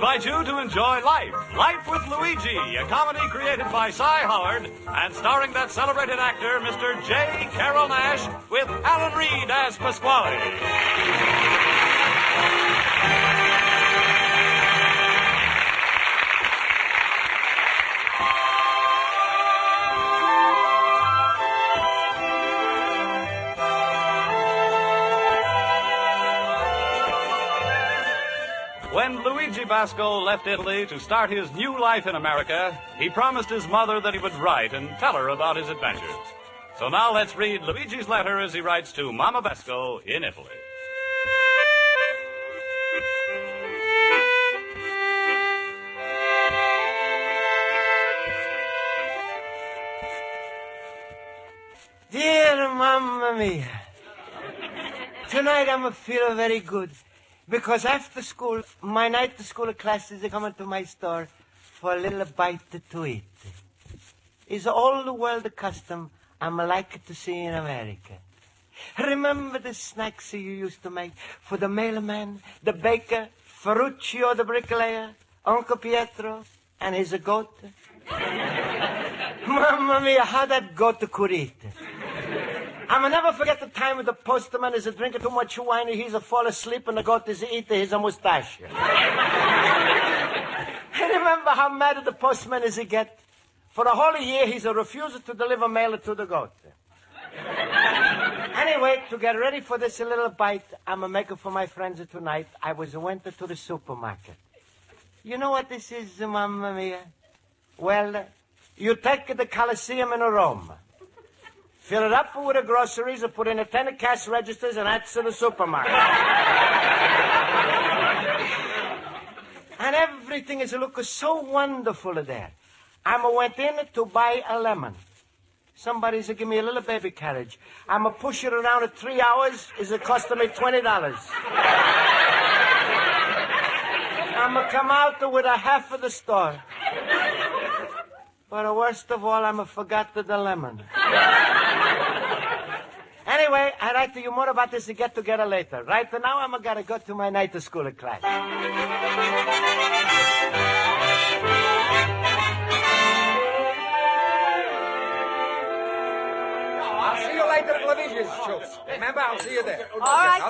invite you to enjoy Life. Life with Luigi, a comedy created by Cy Howard and starring that celebrated actor, Mr. J. Carrol Naish, with Alan Reed as Pasquale. When Luigi Basco left Italy to start his new life in America, he promised his mother that he would write and tell her about his adventures. So now let's read Luigi's letter as he writes to Mama Basco in Italy. Dear Mamma Mia, tonight I'm feeling very good. Because after school, my night school classes are coming to my store for a little bite to eat. It's all the world custom I'm like to see in America. Remember the snacks you used to make for the mailman, the baker, Ferruccio the bricklayer, Uncle Pietro, and his goat? Mamma mia, how that goat could eat. I'll never forget the time when the postman is drinking too much wine and he's fall asleep and the goat is eating his mustache. I remember how mad the postman is get. For a whole year, he's a refuser to deliver mail to the goat. Anyway, to get ready for this little bite I'm making for my friends tonight, I went to the supermarket. You know what this is, Mamma Mia? Well, you take the Colosseum in Rome. Fill it up with the groceries and put in 10 cash registers and that's to the supermarket. And everything is looking so wonderful there. I went in to buy a lemon. Somebody's give me a little baby carriage. I'm going to push it around in 3 hours. It's costing me $20. I'm going to come out with a half of the store. But worst of all, I forgot the lemon. Anyway, I'll write to you more about this get together later. Right now, I'm going to go to my night school class. I'll see you later at Luigi's, Schultz. Remember, I'll see you there. All right,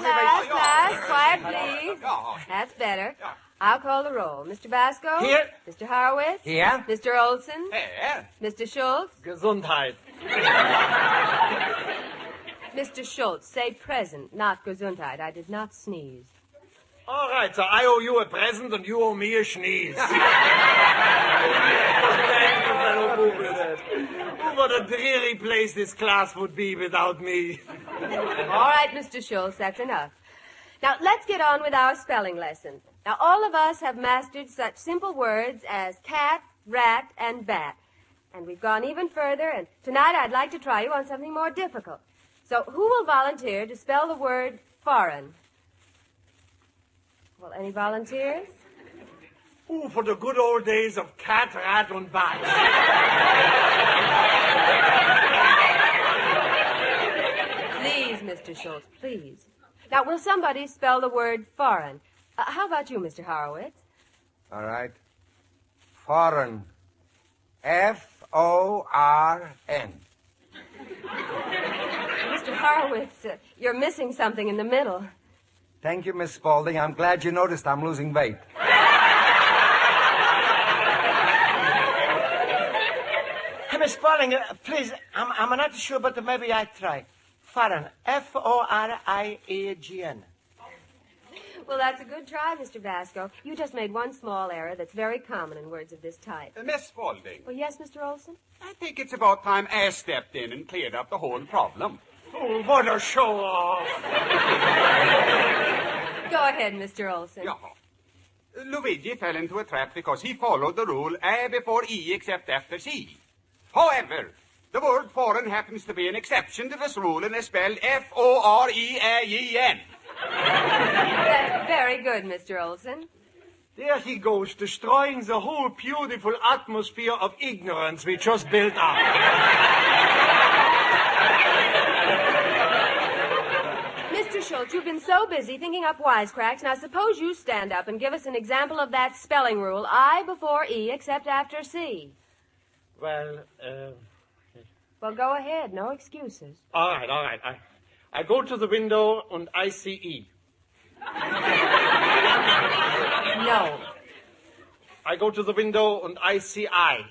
class, quiet, please. That's better. I'll call the roll. Mr. Basco? Here. Mr. Horowitz? Here. Mr. Olson? Here. Mr. Schultz? Gesundheit. Mr. Schultz, say present, not Gesundheit. I did not sneeze. All right, so I owe you a present and you owe me a sneeze. What a dreary place this class would be without me. All right, Mr. Schultz, that's enough. Now, let's get on with our spelling lesson. Now, all of us have mastered such simple words as cat, rat, and bat. And we've gone even further, and tonight I'd like to try you on something more difficult. So, who will volunteer to spell the word foreign? Well, any volunteers? Ooh, for the good old days of cat, rat, and bat. Please, Mr. Schultz, please. Now, will somebody spell the word foreign? How about you, Mr. Horowitz? All right. Foreign. F-O-R-N. Mr. Horowitz, you're missing something in the middle. Thank you, Miss Spaulding. I'm glad you noticed I'm losing weight. Hey, Miss Spaulding, please, I'm not sure, but maybe I try. Foreign. F-O-R-I-E-G-N. Well, that's a good try, Mr. Basco. You just made one small error that's very common in words of this type. Miss Spaulding. Oh, yes, Mr. Olson? I think it's about time I stepped in and cleared up the whole problem. Oh, what a show-off. Go ahead, Mr. Olson. Yeah. Luigi fell into a trap because he followed the rule A before E except after C. However, the word foreign happens to be an exception to this rule and is spelled F-O-R-E-A-E-N. That's very good, Mr. Olson. There he goes, destroying the whole beautiful atmosphere of ignorance we just built up. Mr. Schultz, Schultz, you've been so busy thinking up wisecracks. Now, suppose you stand up and give us an example of that spelling rule. I before E, except after C. Well, Well, go ahead. No excuses. all right. I go to the window and I see E. No. I go to the window and I see I.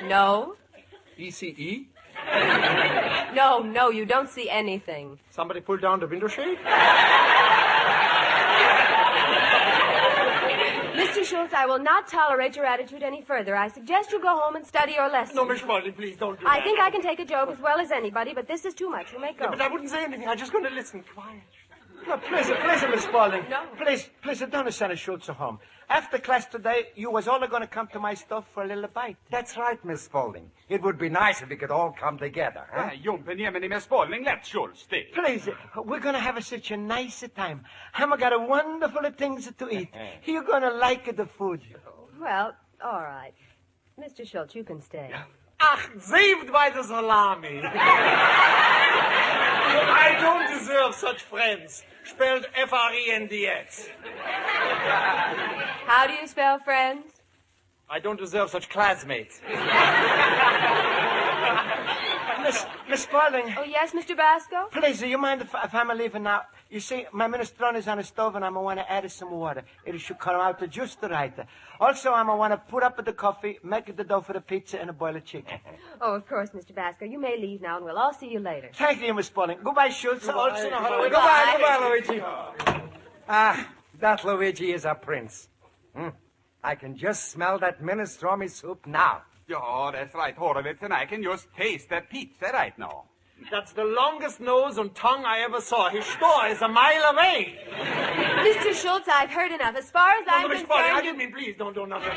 No. E-C-E? No, you don't see anything. Somebody pull down the window shade? Mr. Schultz, I will not tolerate your attitude any further. I suggest you go home and study your lesson. No, Miss Spaulding, please don't do that. I think I can take a joke as well as anybody, but this is too much. You may go. Yeah, but I wouldn't say anything. I'm just going to listen. Quiet. No, please, Miss Spaulding. No. Please, don't send a Schultz home. After class today, you was all going to come to my store for a little bite. That's right, Miss Spaulding. It would be nice if we could all come together, huh? Jumpen Jemini med Spaulding, let Schultz stay. Please, we're going to have such a nice time. Hammer got a wonderful things to eat. You're going to like the food. Well, all right. Mr. Schultz, you can stay. Ach, saved by the salami. I don't deserve such friends. Spelled F-R-E-N-D-S. How do you spell friends? I don't deserve such classmates. Miss Spaulding. Oh, yes, Mr. Basco? Please, do you mind if I'm leaving now? You see, my minestrone is on the stove, and I'm going to want to add some water. It should come out just right. Also, I'm going to want to put up the coffee, make the dough for the pizza, and boil the chicken. Oh, of course, Mr. Basco. You may leave now, and we'll all see you later. Thank you, Miss Spaulding. Goodbye, Schultz. Goodbye, Luigi. Ah, that Luigi is a prince. I can just smell that minestrone soup now. Ja, that's right, Horowitz, and I can just taste that pizza right now. That's the longest nose and tongue I ever saw. His store is a mile away. Mr. Schultz, I've heard enough. As far as I'm Miss Spaulding, I concerned... didn't mean, please, don't do nothing.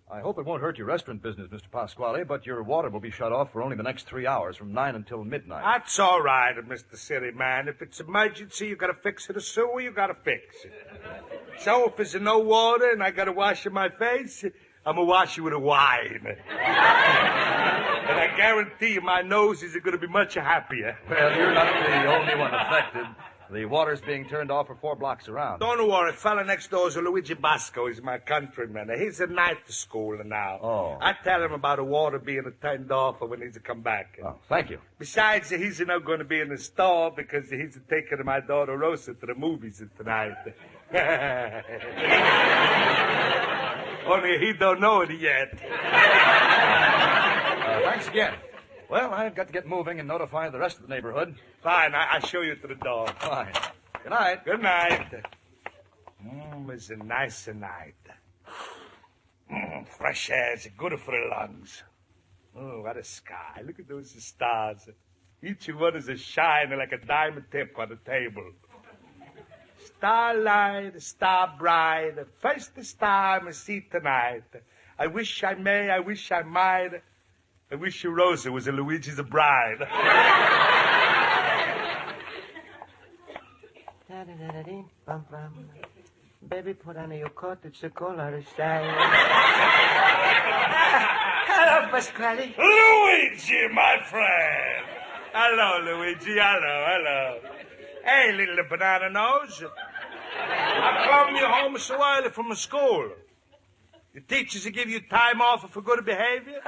I hope it won't hurt your restaurant business, Mr. Pasquale, but your water will be shut off for only the next 3 hours, from 9 until midnight. That's all right, Mr. City Man. If it's emergency, you gotta fix it. A sewer, you gotta fix it. So if there's no water and I gotta wash my face, I'm gonna wash it with a wine. And I guarantee you my nose is gonna be much happier. Well, you're not the only one affected. The water's being turned off for 4 blocks around. Don't worry, fella next door is Luigi Basco. He's my countryman. He's a night school now. Oh. I tell him about the water being turned off when he's come back. Oh, thank you. Besides, he's not going to be in the store because he's taking my daughter Rosa to the movies tonight. Only he don't know it yet. Thanks again. Well, I've got to get moving and notify the rest of the neighborhood. Fine, I'll show you to the door. Fine. Good night. Good night. It's a nice night. Fresh air is good for the lungs. Oh, what a sky. Look at those stars. Each one is a shining like a diamond tip on the table. Starlight, star bright, first star I see tonight. I wish I may, I wish I might. I wish you Rosa was a Luigi's bride. Baby, put on your coat. It's a cold outside. Hello, Pasquale. Luigi, my friend. Hello, Luigi. Hello. Hey, little banana nose. How come you're home so early from school? The teachers give you time off for good behavior?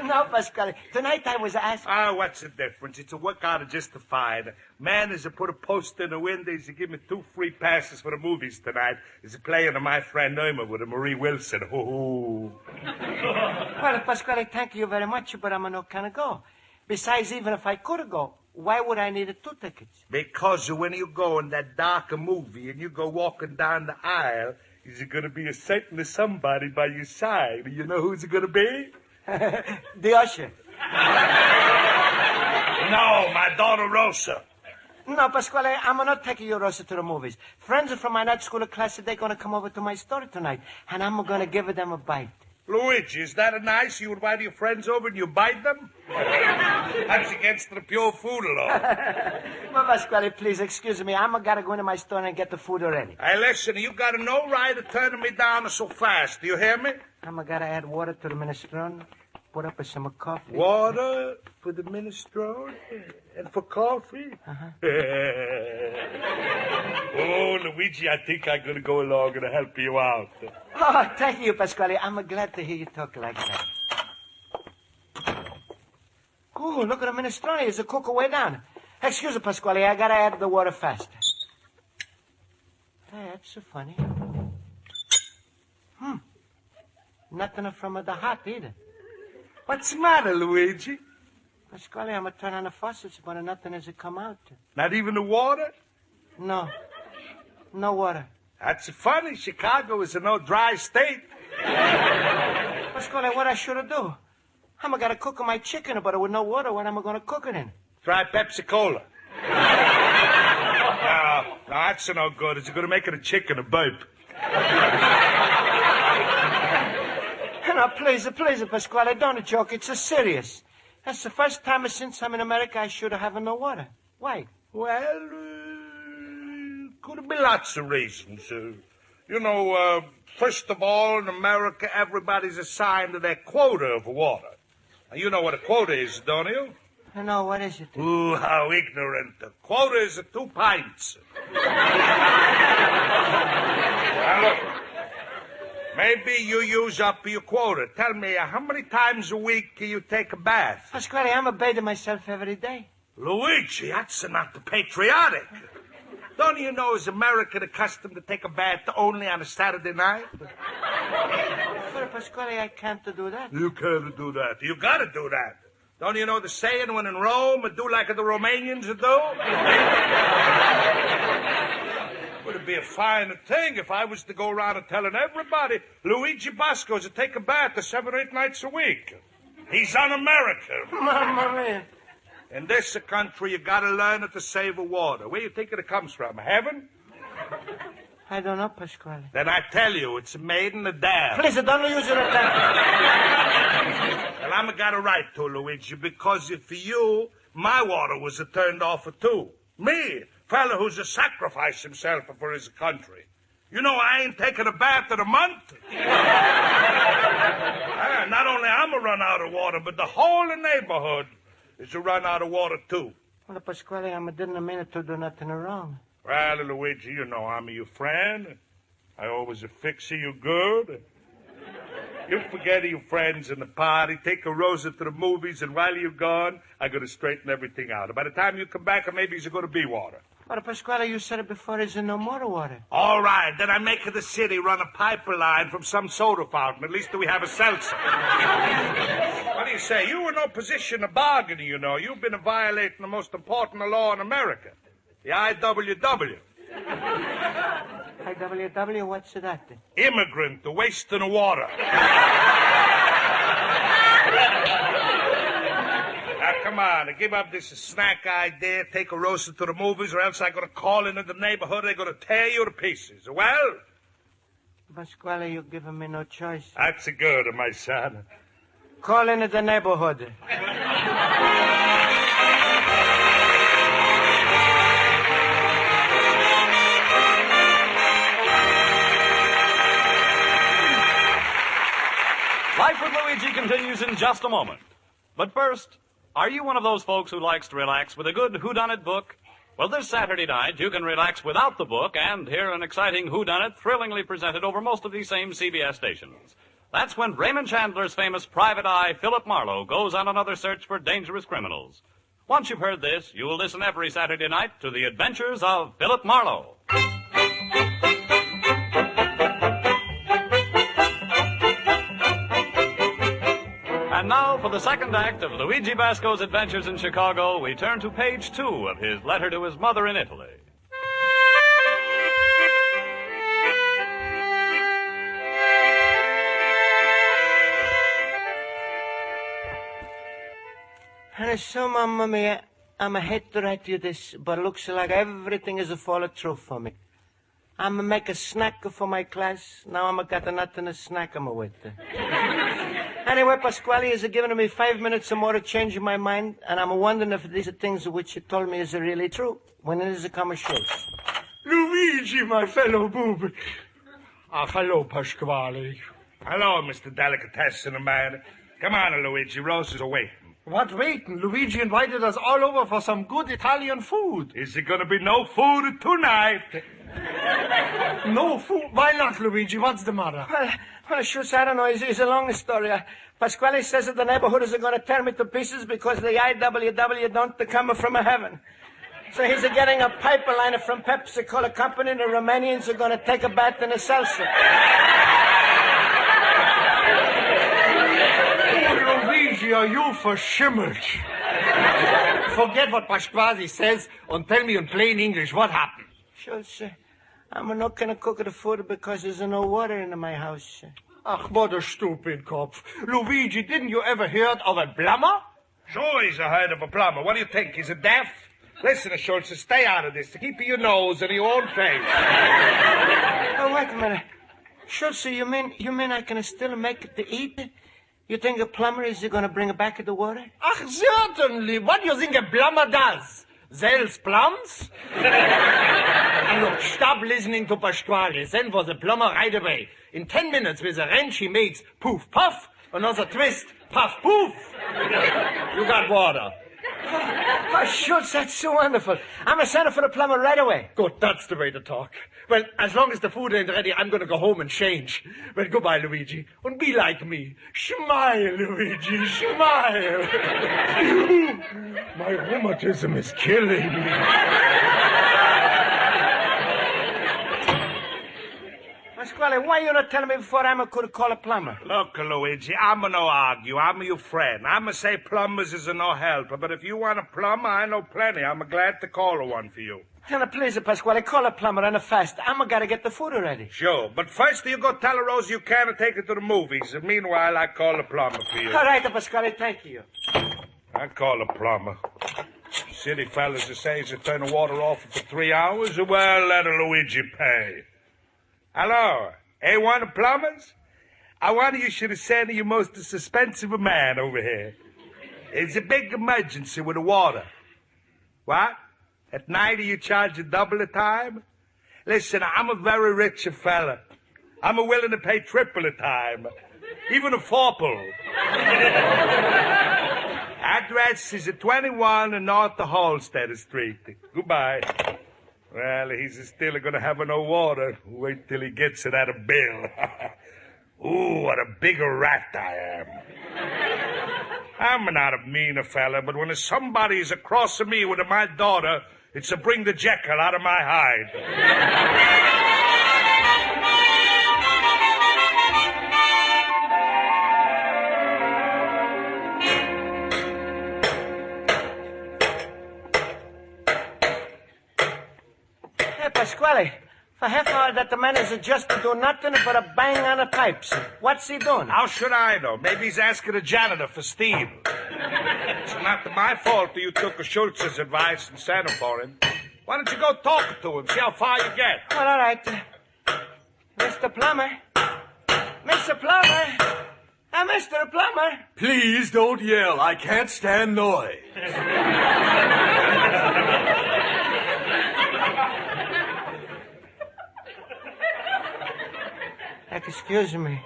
No, Pasquale. Tonight I was asked... What's the difference? It's a work out of justified. Man is to put a poster in the window. He's to give me 2 free passes for the movies tonight. He's playing my friend Neumann with a Marie Wilson. Well, Pasquale, thank you very much, but I'm not gonna go. Besides, even if I could go, why would I need 2 tickets? Because when you go in that dark movie and you go walking down the aisle, is it going to be a certain somebody by your side? You know who's it going to be? The usher. No, my daughter Rosa. No, Pasquale, I'm not taking you, Rosa, to the movies. Friends from my night school class, they're going to come over to my store tonight, and I'm going to give them a bite. Luigi, is that nice? You invite your friends over and you bite them? That's against the pure food law. Well, Pasquale, please excuse me. I'm gotta go into my store and get the food already. Hey, listen, you got no right of turning me down so fast. Do you hear me? I'm gotta add water to the minestrone. Put up with some coffee. Water for the minestrone and for coffee? Oh, Luigi, I think I'm going to go along and help you out. Oh, thank you, Pasquale. I'm glad to hear you talk like that. Oh, look at the minestrone. It's a cook way down. Excuse me, Pasquale. I gotta add the water fast. Hey, that's so funny. Nothing from the hot either. What's the matter, Luigi? Pasquale, I'm gonna turn on the faucets, but nothing has come out. Not even the water? No. No water. That's funny. Chicago is a no dry state. Pasquale, what I should do? I'm gonna cook my chicken, but with no water. What am I gonna cook it in? Try Pepsi-Cola. No, that's no good. It's going to make it a chicken, a burp. No, please, Pasquale, don't joke. It's serious. That's the first time since I'm in America I should have no water. Why? Well, could be lots of reasons. First of all, in America, everybody's assigned their quota of water. Now, you know what a quota is, don't you? No, what is it? Ooh, how ignorant. A quota is 2 pints. Now, look. Maybe you use up your quota. Tell me, how many times a week do you take a bath? Pasquale, I'm bathing myself every day. Luigi, that's not patriotic. Don't you know, is America accustomed to take a bath only on a Saturday night? But, Pasquale, I can't do that. You can't do that. You gotta do that. Don't you know the saying, when in Rome, do like the Romanians do? Would it be a fine thing if I was to go around and telling everybody Luigi Basco is to take a bath 7 or 8 nights a week? He's un-American. Mamma mia. In this country, you gotta learn to save water. Where you think it comes from? Heaven? I don't know, Pasquale. Then I tell you, it's made in the dam. Please, don't use it like that. Well, I'm got a right to, Luigi, because if you, my water was turned off too. Me, fella who's sacrificed himself for his country. You know, I ain't taken a bath in a month. Not only I'm a run out of water, but the whole neighborhood is a run out of water too. Well, Pasquale, I didn't mean to do nothing wrong. Well, Luigi, you know I'm your friend. I always fix you good. You forget your friends in the party, take a Rosa to the movies, and while you're gone, I'm going to straighten everything out. By the time you come back, maybe there's going to be water. But, Pasquale, you said it before, there's no more water. All right, then I make the city run a pipeline from some soda fountain. At least we have a seltzer. What do you say? You were in no position to bargain, you know. You've been violating the most important law in America, the IWW. IWW, what's that? Immigrant, the wasting of water. Now, come on, give up this snack idea, take a Rosa to the movies, or else I'm going to call into the neighborhood, they're going to tear you to pieces. Well? Pasquale, you're giving me no choice. That's good, my son. Call into the neighborhood. Life with Luigi continues in just a moment. But first, are you one of those folks who likes to relax with a good whodunit book? Well, this Saturday night, you can relax without the book and hear an exciting whodunit thrillingly presented over most of these same CBS stations. That's when Raymond Chandler's famous private eye, Philip Marlowe, goes on another search for dangerous criminals. Once you've heard this, you will listen every Saturday night to the adventures of Philip Marlowe. And now, for the second act of Luigi Basco's adventures in Chicago, we turn to page 2 of his letter to his mother in Italy. And so, Mamma mia, I'm a hate to write you this, but looks like everything is falling through for me. I'm make a snack for my class. Now I'm got nothing to snack 'em with. Anyway, Pasquale is giving me 5 minutes or more to change my mind, and I'm wondering if these things which you told me is really true. When it is a come show. Luigi, my fellow boob. Hello, Pasquale. Hello, Mr. Delicatessen man. Come on, Luigi. Rosa's waiting. What waiting? Luigi invited us all over for some good Italian food. Is there gonna be no food tonight? No food? Why not, Luigi? What's the matter? Well, shucks, I don't know. It's a long story. Pasquale says that the neighborhood is going to tear me to pieces because the IWW don't come from heaven. So he's getting a pipeline from Pepsi Cola Company, and the Romanians are going to take a bath in a salsa. Oh, Luigi, are you verschimmelt? Forget what Pasquale says and tell me in plain English what happened. Shucks, I'm not going to cook the food because there's no water in my house. Ach, what a stupid Kopf. Luigi, didn't you ever heard of a plumber? Sure, he's heard of a plumber. What do you think? He's a deaf? Listen, Schultz, stay out of this. Keep your nose and your own face. Oh, wait a minute. Schultz, you mean I can still make it to eat? You think a plumber is going to bring back the water? Ach, certainly. What do you think a plumber does? Sells plums? And look, stop listening to Pasquale. Send for the plumber right away. In 10 minutes with a wrench he makes poof puff, another twist, puff poof. You got water. Oh, Schultz, that's so wonderful. I'm a sender for the plumber right away. Good, that's the way to talk. Well, as long as the food ain't ready, I'm going to go home and change. Well, goodbye, Luigi. And be like me. Smile, Luigi, smile. My rheumatism is killing me. Pasquale, why you not telling me before I could call a plumber? Look, Luigi, I'm no argue. I'm your friend. I'm say plumbers is no help. But if you want a plumber, I know plenty. I'm glad to call one for you. Then please, Pasquale, call a plumber and fast. I'm gotta get the food ready. Sure, but first you go tell Rosa you can't take her to the movies. And meanwhile, I call a plumber for you. All right, Pasquale, thank you. I call a plumber. City fellas that says to turn the water off for 3 hours, well, let Luigi pay. Hello, one of plumbers? I wonder you should have sent your most suspensive man over here. It's a big emergency with the water. What? At night you charge double the time? Listen, I'm a very rich fella. I'm willing to pay triple the time. Even a fourple. Address is at 21 North Halstead Street. Goodbye. Well, he's still going to have no water. Wait till he gets that bill. Ooh, what a big rat I am. I'm not a mean fella, but when somebody's across of me with my daughter, it's to bring the Jekyll out of my hide. Pasquale, for half an hour that the man is just to do nothing but a bang on the pipes. What's he doing? How should I know? Maybe he's asking a janitor for steam. It's not my fault that you took Schultz's advice and sent him for him. Why don't you go talk to him, see how far you get? Well, all right. Mr. Plumber. Mr. Plumber. Mr. Plumber. Please don't yell. I can't stand noise. Excuse me.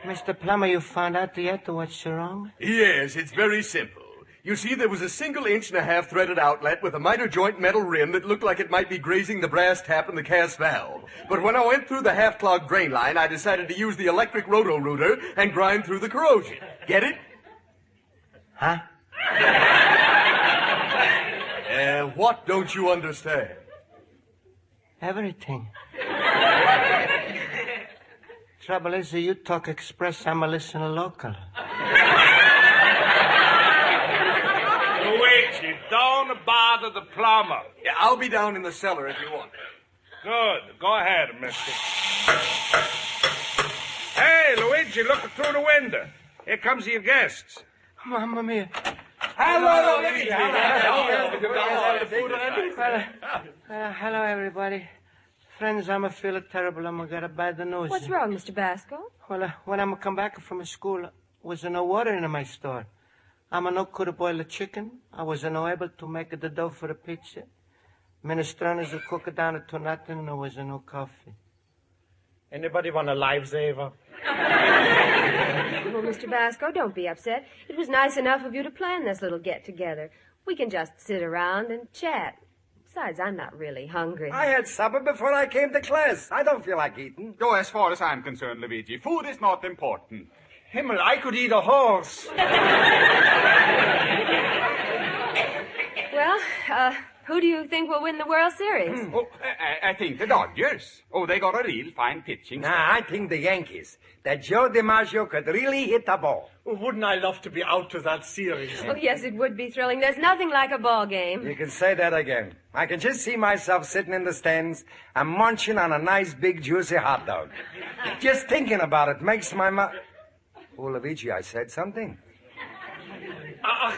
Mr. Plumber, you found out yet what's wrong? Yes, it's very simple. You see, there was a 1.5 inch threaded outlet with a miter joint metal rim that looked like it might be grazing the brass tap and the cast valve. But when I went through the half-clogged drain line, I decided to use the electric roto-rooter and grind through the corrosion. Get it? Huh? What don't you understand? Everything. Trouble is, you talk express, I'm a listener local. Luigi, don't bother the plumber. Yeah, I'll be down in the cellar if you want. Good. Go ahead, mister. Hey, Luigi, look through the window. Here comes your guests. Mamma mia. Hello, Luigi. Hello, everybody. Friends, I'm feeling terrible. I'm got a bad news. What's wrong, Mr. Basco? Well, when I'm come back from school, was no water in my store. I'm no could boil a chicken. I was no able to make the dough for a pizza. Minestrone's cook down to nothing, and there was no coffee. Anybody want a lifesaver? Well, Mr. Basco, don't be upset. It was nice enough of you to plan this little get-together. We can just sit around and chat. Besides, I'm not really hungry. I had supper before I came to class. I don't feel like eating. Go as far as I'm concerned, Luigi. Food is not important. Himmel, I could eat a horse. Well, who do you think will win the World Series? Oh, I think the Dodgers. Oh, they got a real fine pitching staff. Nah, I think the Yankees. That Joe DiMaggio could really hit the ball. Wouldn't I love to be out to that series? Oh, yes, it would be thrilling. There's nothing like a ball game. You can say that again. I can just see myself sitting in the stands and munching on a nice big juicy hot dog. Just thinking about it makes my mouth... Oh, Luigi, I said something.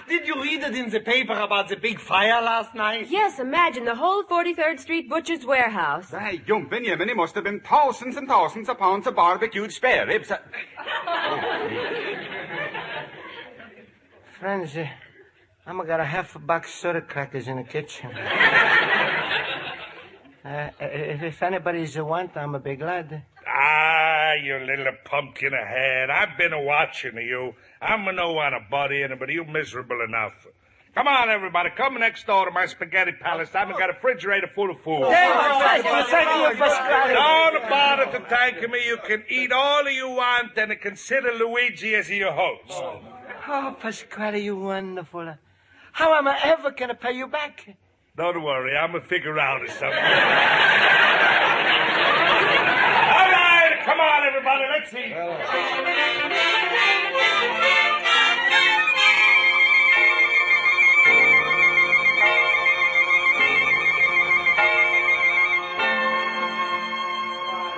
Did you read it in the paper about the big fire last night? Yes, imagine the whole 43rd Street Butcher's Warehouse. Hey, jumping Yemen, it must have been thousands and thousands of pounds of barbecued spare ribs. Friends, I'm got a half a box soda crackers in the kitchen. If anybody's want, I'm a big lad. Ah, you little pumpkin ahead. I've been watching you. I'm no one to bother anybody. You miserable enough. Come on, everybody. Come next door to my spaghetti palace. I've got a refrigerator full of food. Thank you, Pasquale. Don't bother to thank me. You can eat all you want and consider Luigi as your host. Oh, Pasquale, you wonderful. How am I ever going to pay you back? Don't worry. I'm going to figure out something. All right. Come on, everybody. Let's eat.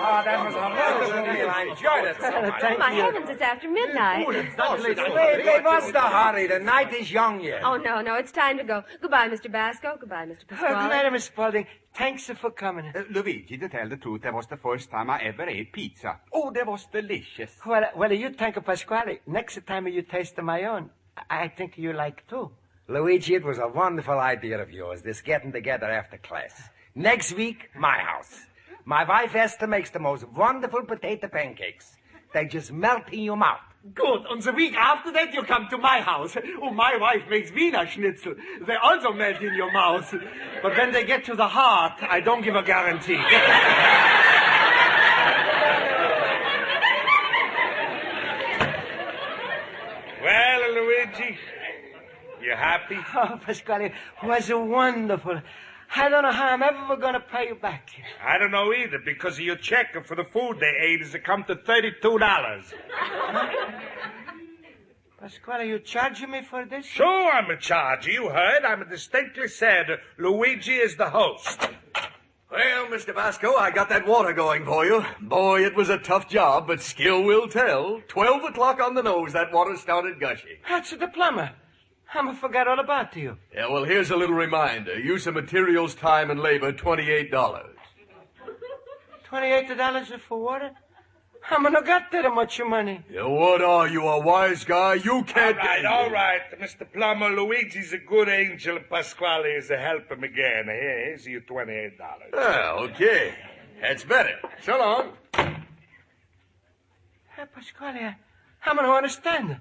Oh, that was a wonderful meal. I enjoyed it so much. Thank My you. heavens, it's after midnight. Wait, what's the hurry? The night is young yet. Oh, no, it's time to go. Goodbye, Mr. Basco. Goodbye, Mr. Good Pasquale. night, Miss Spaulding. Thanks for coming. Luigi, to tell the truth, that was the first time I ever ate pizza. Oh, that was delicious. Well, you thank Pasquale. Next time you taste my own, I think you like too. Luigi, it was a wonderful idea of yours, this getting together after class. Next week, my house. My wife Esther makes the most wonderful potato pancakes. They just melt in your mouth. Good. And the week after that, you come to my house. Oh, my wife makes Wiener Schnitzel. They also melt in your mouth. But when they get to the heart, I don't give a guarantee. Well, Luigi, you happy? Oh, Pasquale, was wonderful. I don't know how I'm ever going to pay you back. I don't know either, because of your check for the food they ate has come to $32. Pasquale, you charging me for this? Sure, I'm a charger. You heard. I'm distinctly said Luigi is the host. Well, Mr. Basco, I got that water going for you. Boy, it was a tough job, but skill will tell. 12 o'clock on the nose, that water started gushing. That's the plumber. I forgot all about you. Yeah, well, here's a little reminder. Use of materials, time, and labor, $28. $28 for water? I'm not got that much money. Yeah, what are you, a wise guy? You can't... All right, Mr. Plumber. Luigi's a good angel. Pasquale is to help him again. Here's your $28. Okay. That's better. So long. Hey, Pasquale, I don't understand.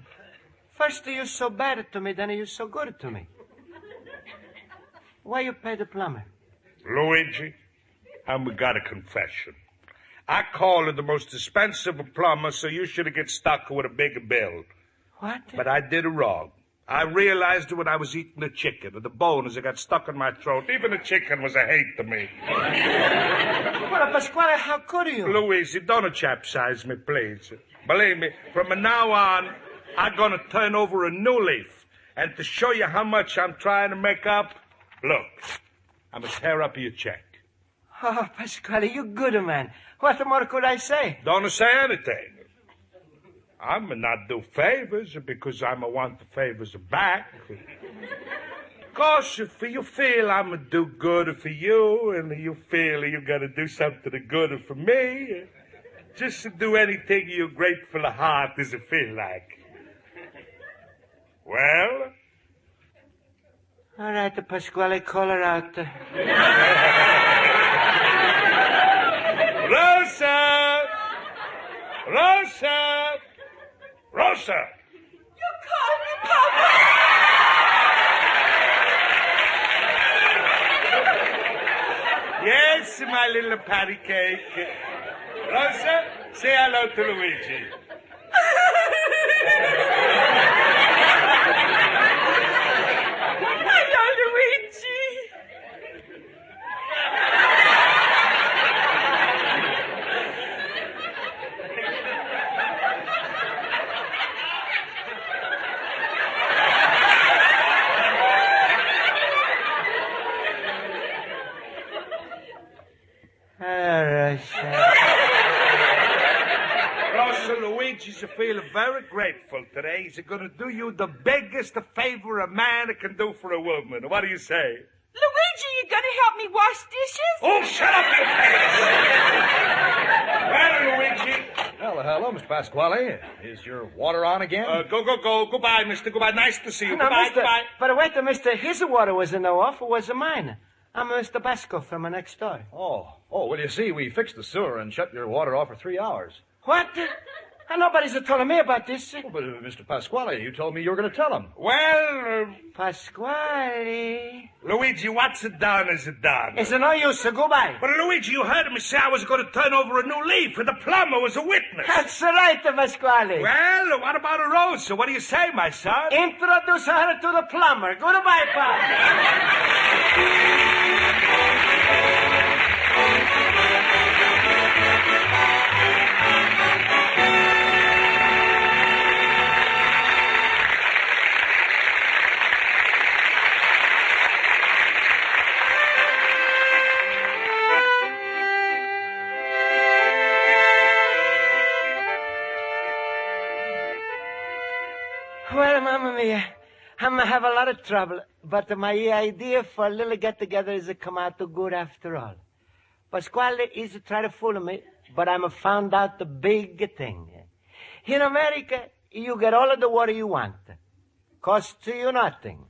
First you're so bad to me, then you're so good to me. Why you pay the plumber? Luigi, I've got a confession. I called the most expensive plumber, so you should have get stuck with a bigger bill. What? But I did it wrong. I realized it when I was eating the chicken, or the bone as it got stuck in my throat. Even the chicken was a hate to me. Well, Pasquale, how could you? Luigi, don't chapsize me, please. Believe me, from now on, I'm going to turn over a new leaf. And to show you how much I'm trying to make up, look, I'm going to tear up your check. Oh, Pasquale, you good man. What more could I say? Don't say anything. I'm not do favors because I'm a want the favors back. course, if you feel I'm going to do good for you, and you feel you got to do something good for me, just to do anything your grateful heart does it feel like. Well? All right, Pasquale, call her out. Rosa! Rosa! Rosa! You called me, Papa! Yes, my little patty cake. Rosa, say hello to Luigi. Hello, Luigi. Rosa, Luigi's feeling very grateful today. He's going to do you the biggest favor a man can do for a woman. What do you say? Luigi, you gonna help me wash dishes? Oh, shut up, you face! Well, Luigi. Well, hello, Mr. Pasquale. Is your water on again? Go. Goodbye, mister. Goodbye. Nice to see you. No, Goodbye, mister, goodbye. but wait a mister, his water wasn't no off, it was mine. I'm Mr. Basco from next door. Oh, well, you see, we fixed the sewer and shut your water off for 3 hours. What? Nobody's told me about this. Oh, but, Mr. Pasquale, you told me you were going to tell him. Well, Pasquale. Luigi, what's it done is it done. It's no use, so goodbye. But, Luigi, you heard me say I was going to turn over a new leaf, and the plumber was a witness. That's right, Pasquale. Well, what about a Rosa? What do you say, my son? Introduce her to the plumber. Goodbye, Pop. Well, Mamma Mia, I'm gonna have a lot of trouble, but my idea for a little get-together is to come out to good after all. Pasquale is trying to fool me, but I'm found out the big thing. In America, you get all of the water you want. Costs you nothing.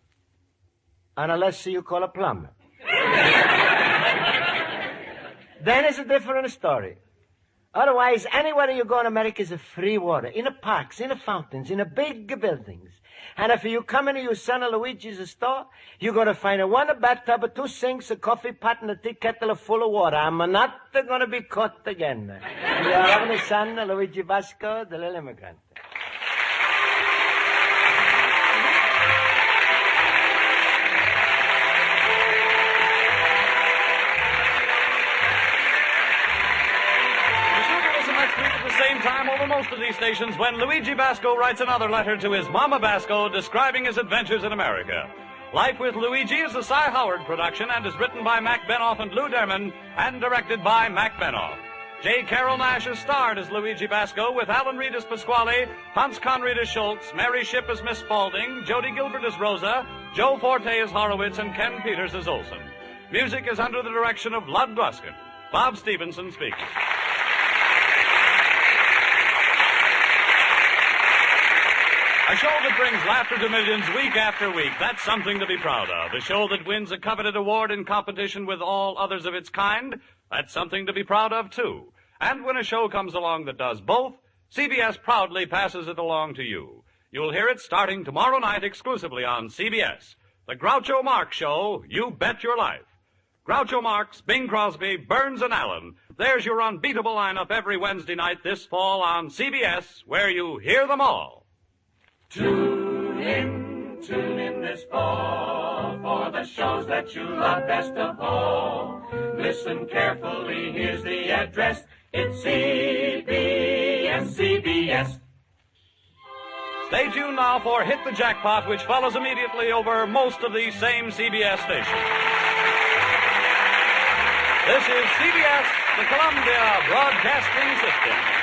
Unless you call a plumber. Then it's a different story. Otherwise, anywhere you go in America is a free water. In the parks, in the fountains, in the big buildings. And if you come into your son Luigi's store, you're going to find one bathtub, 2 sinks, a coffee pot, and a tea kettle full of water. I'm not going to be caught again. You're having a son, Luigi Basco, the little immigrant. Same time over most of these stations when Luigi Basco writes another letter to his Mama Basco describing his adventures in America. Life with Luigi is a Cy Howard production and is written by Mac Benoff and Lou Derman and directed by Mac Benoff. J. Carrol Naish is starred as Luigi Basco with Alan Reed as Pasquale, Hans Conried as Schultz, Mary Shipp as Miss Spaulding, Jody Gilbert as Rosa, Joe Forte as Horowitz, and Ken Peters as Olson. Music is under the direction of Lud Gluskin. Bob Stevenson speaking. A show that brings laughter to millions week after week. That's something to be proud of. A show that wins a coveted award in competition with all others of its kind. That's something to be proud of, too. And when a show comes along that does both, CBS proudly passes it along to you. You'll hear it starting tomorrow night exclusively on CBS. The Groucho Marx Show, You Bet Your Life. Groucho Marx, Bing Crosby, Burns, and Allen. There's your unbeatable lineup every Wednesday night this fall on CBS, where you hear them all. Tune in this fall for the shows that you love best of all. Listen carefully, here's the address. It's CBS. Stay tuned now for Hit the Jackpot, which follows immediately over most of these same CBS stations. This is CBS, the Columbia Broadcasting System.